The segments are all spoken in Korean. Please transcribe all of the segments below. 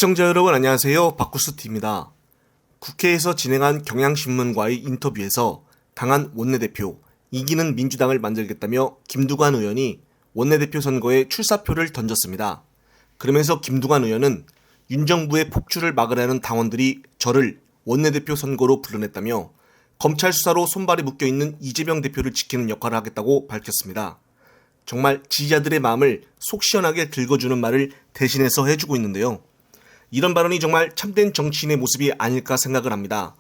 시청자 여러분 안녕하세요. 박구스TV입니다. 국회에서 진행한 경향신문과의 인터뷰에서 당한 원내대표 이기는 민주당을 만들겠다며 김두관 의원이 원내대표 선거에 출사표를 던졌습니다. 그러면서 김두관 의원은 윤 정부의 폭주를 막으려는 당원들이 저를 원내대표 선거로 불러냈다며 검찰 수사로 손발이 묶여있는 이재명 대표를 지키는 역할을 하겠다고 밝혔습니다. 정말 지지자들의 마음을 속 시원하게 긁어주는 말을 대신해서 해주고 있는데요. 이런 발언이 정말 참된 정치인의 모습이 아닐까 생각을 합니다.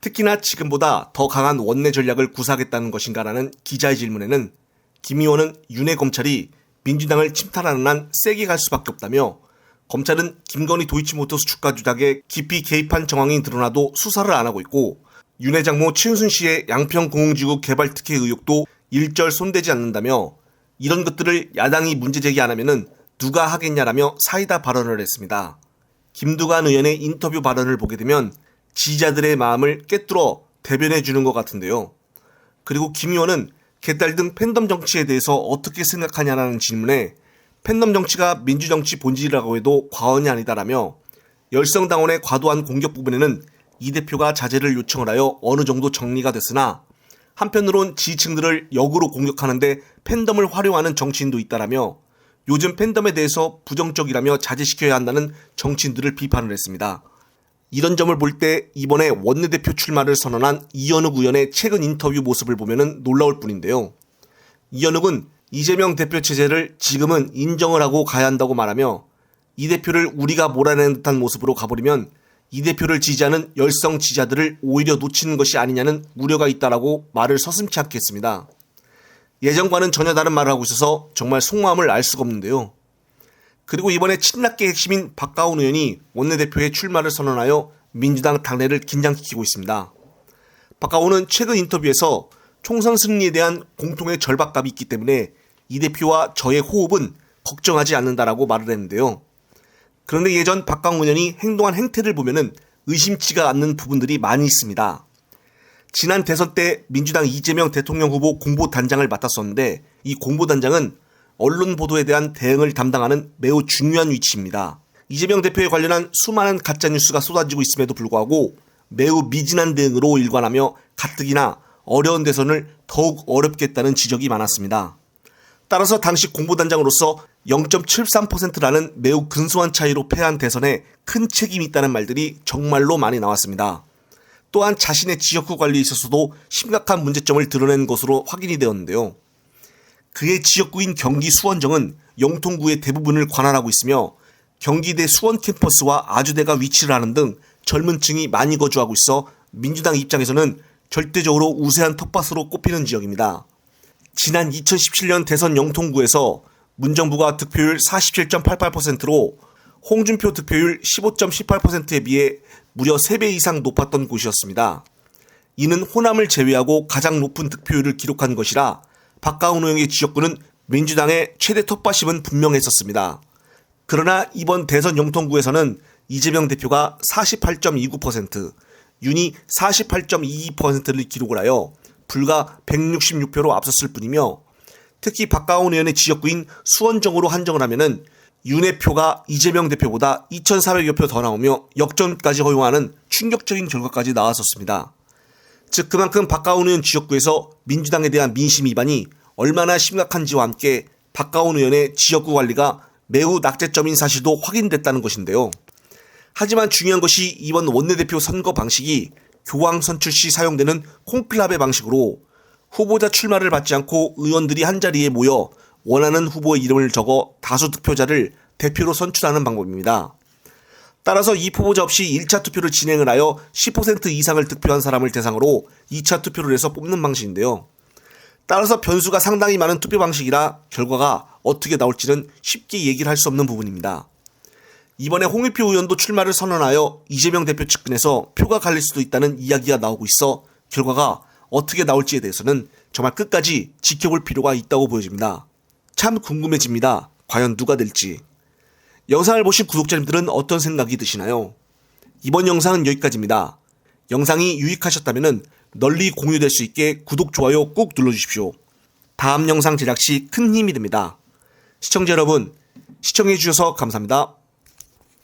특히나 지금보다 더 강한 원내 전략을 구사하겠다는 것인가라는 기자의 질문에는 김 의원은 윤의 검찰이 민주당을 침탈하는 한 세게 갈 수밖에 없다며 검찰은 김건희 도이치모터스 주가 조작에 깊이 개입한 정황이 드러나도 수사를 안 하고 있고 윤의 장모 최은순 씨의 양평 공흥지구 개발 특혜 의혹도 일절 손대지 않는다며 이런 것들을 야당이 문제 제기 안 하면은 누가 하겠냐라며 사이다 발언을 했습니다. 김두관 의원의 인터뷰 발언을 보게 되면 지지자들의 마음을 꿰뚫어 대변해 주는 것 같은데요. 그리고 김 의원은 개딸 등 팬덤 정치에 대해서 어떻게 생각하냐라는 질문에 팬덤 정치가 민주정치 본질이라고 해도 과언이 아니다라며 열성당원의 과도한 공격 부분에는 이 대표가 자제를 요청을 하여 어느 정도 정리가 됐으나 한편으론 지지층들을 역으로 공격하는데 팬덤을 활용하는 정치인도 있다라며 요즘 팬덤에 대해서 부정적이라며 자제시켜야 한다는 정치인들을 비판을 했습니다. 이런 점을 볼 때 이번에 원내대표 출마를 선언한 이현욱 의원의 최근 인터뷰 모습을 보면 놀라울 뿐인데요. 이현욱은 이재명 대표 체제를 지금은 인정을 하고 가야 한다고 말하며 이 대표를 우리가 몰아내는 듯한 모습으로 가버리면 이 대표를 지지하는 열성 지지자들을 오히려 놓치는 것이 아니냐는 우려가 있다라고 말을 서슴지 않게 했습니다. 예전과는 전혀 다른 말을 하고 있어서 정말 속마음을 알 수가 없는데요. 그리고 이번에 친낙계 핵심인 박가온 의원이 원내대표의 출마를 선언하여 민주당 당내를 긴장시키고 있습니다. 박가온은 최근 인터뷰에서 총선 승리에 대한 공통의 절박감이 있기 때문에 이 대표와 저의 호흡은 걱정하지 않는다라고 말을 했는데요. 그런데 예전 박가온 의원이 행동한 행태를 보면은 의심치가 않는 부분들이 많이 있습니다. 지난 대선 때 민주당 이재명 대통령 후보 공보단장을 맡았었는데 이 공보단장은 언론 보도에 대한 대응을 담당하는 매우 중요한 위치입니다. 이재명 대표에 관련한 수많은 가짜뉴스가 쏟아지고 있음에도 불구하고 매우 미진한 대응으로 일관하며 가뜩이나 어려운 대선을 더욱 어렵게 했다는 지적이 많았습니다. 따라서 당시 공보단장으로서 0.73%라는 매우 근소한 차이로 패한 대선에 큰 책임이 있다는 말들이 정말로 많이 나왔습니다. 또한 자신의 지역구 관리에 있어서도 심각한 문제점을 드러낸 것으로 확인이 되었는데요. 그의 지역구인 경기 수원정은 영통구의 대부분을 관할하고 있으며 경기대 수원 캠퍼스와 아주대가 위치를 하는 등 젊은 층이 많이 거주하고 있어 민주당 입장에서는 절대적으로 우세한 텃밭으로 꼽히는 지역입니다. 지난 2017년 대선 영통구에서 문정부가 득표율 47.88%로 홍준표 득표율 15.18%에 비해 무려 3배 이상 높았던 곳이었습니다. 이는 호남을 제외하고 가장 높은 득표율을 기록한 것이라 박가온 의원의 지역구는 민주당의 최대 텃밭임은 분명했었습니다. 그러나 이번 대선 영통구에서는 이재명 대표가 48.29%, 윤이 48.22%를 기록을 하여 불과 166표로 앞섰을 뿐이며 특히 박가온 의원의 지역구인 수원정으로 한정을 하면은 윤의 표가 이재명 대표보다 2,400여 표 더 나오며 역전까지 허용하는 충격적인 결과까지 나왔었습니다. 즉 그만큼 박가온 의원 지역구에서 민주당에 대한 민심 위반이 얼마나 심각한지와 함께 박가온 의원의 지역구 관리가 매우 낙제점인 사실도 확인됐다는 것인데요. 하지만 중요한 것이 이번 원내대표 선거 방식이 교황 선출 시 사용되는 콩클라베 방식으로 후보자 출마를 받지 않고 의원들이 한자리에 모여 원하는 후보의 이름을 적어 다수 득표자를 대표로 선출하는 방법입니다. 따라서 이 후보자 없이 1차 투표를 진행을 하여 10% 이상을 득표한 사람을 대상으로 2차 투표를 해서 뽑는 방식인데요. 따라서 변수가 상당히 많은 투표 방식이라 결과가 어떻게 나올지는 쉽게 얘기를 할 수 없는 부분입니다. 이번에 홍익표 의원도 출마를 선언하여 이재명 대표 측근에서 표가 갈릴 수도 있다는 이야기가 나오고 있어 결과가 어떻게 나올지에 대해서는 정말 끝까지 지켜볼 필요가 있다고 보여집니다. 참 궁금해집니다. 과연 누가 될지. 영상을 보신 구독자님들은 어떤 생각이 드시나요? 이번 영상은 여기까지입니다. 영상이 유익하셨다면 널리 공유될 수 있게 구독, 좋아요 꼭 눌러주십시오. 다음 영상 제작 시 큰 힘이 됩니다. 시청자 여러분, 시청해주셔서 감사합니다.